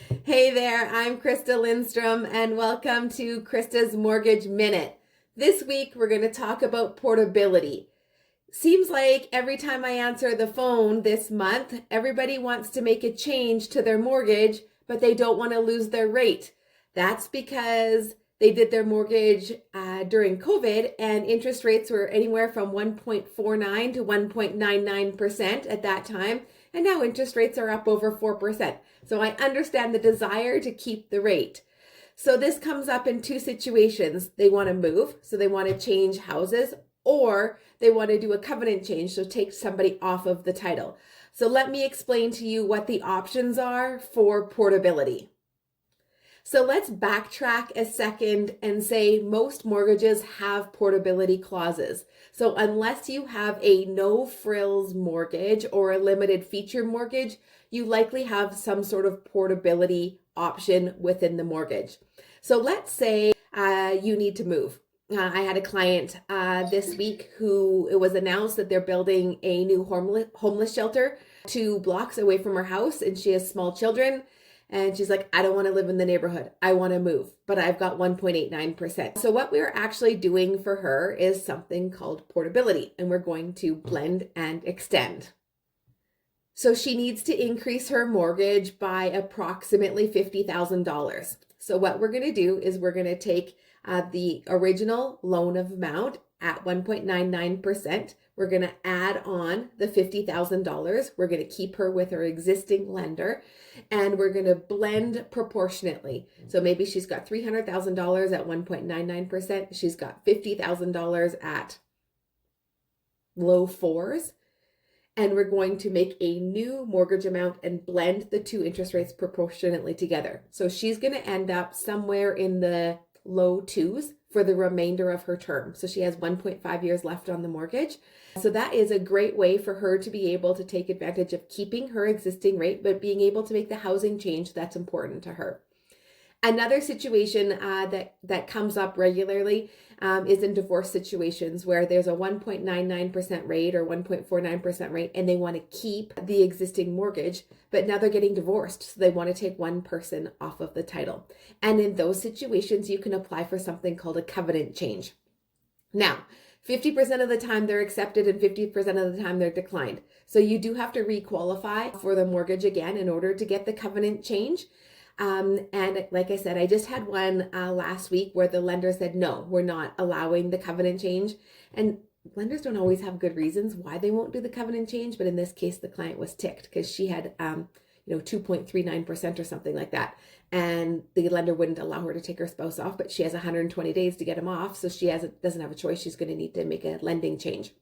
Hey there, I'm Krista Lindstrom and welcome to Krista's Mortgage Minute. This week we're going to talk about portability. Seems like every time I answer the phone this month, everybody wants to make a change to their mortgage, but they don't want to lose their rate. That's because they did their mortgage during COVID and interest rates were anywhere from 1.49 to 1.99% at that time. And now interest rates are up over 4%. So I understand the desire to keep the rate. So this comes up in two situations. They want to move, so they want to change houses, or they want to do a covenant change, so take somebody off of the title. So let me explain to you what the options are for portability. So let's backtrack a second and say most mortgages have portability clauses. So unless you have a no frills mortgage or a limited feature mortgage, you likely have some sort of portability option within the mortgage. So let's say you need to move. I had a client this week who it was announced that they're building a new homeless shelter 2 blocks away from her house, and she has small children. And she's like, I don't want to live in the neighborhood. I want to move, but I've got 1.89%. So what we're actually doing for her is something called portability, and we're going to blend and extend. So she needs to increase her mortgage by approximately $50,000. So what we're going to do is we're going to take the original loan amount at 1.99%. We're going to add on the $50,000. We're going to keep her with her existing lender, and we're going to blend proportionately. So maybe she's got $300,000 at 1.99%. She's got $50,000 at low fours. And we're going to make a new mortgage amount and blend the two interest rates proportionately together. So she's going to end up somewhere in the low twos for the remainder of her term. So she has 1.5 years left on the mortgage. So that is a great way for her to be able to take advantage of keeping her existing rate, but being able to make the housing change that's important to her. Another situation that comes up regularly is in divorce situations where there's a 1.99% rate or 1.49% rate, and they want to keep the existing mortgage, but now they're getting divorced, so they want to take one person off of the title. And in those situations, you can apply for something called a covenant change. Now, 50% of the time they're accepted and 50% of the time they're declined. So you do have to requalify for the mortgage again in order to get the covenant change. And like I said, I just had one last week where the lender said, no, we're not allowing the covenant change. And lenders don't always have good reasons why they won't do the covenant change. But in this case, the client was ticked because she had, 2.39% or something like that. And the lender wouldn't allow her to take her spouse off, but she has 120 days to get him off. So she doesn't have a choice. She's going to need to make a lending change.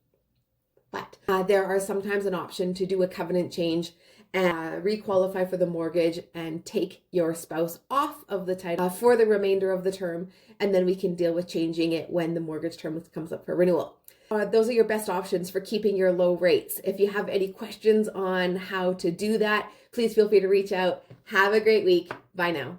But there are sometimes an option to do a covenant change and requalify for the mortgage and take your spouse off of the title for the remainder of the term. And then we can deal with changing it when the mortgage term comes up for renewal. Those are your best options for keeping your low rates. If you have any questions on how to do that, please feel free to reach out. Have a great week. Bye now.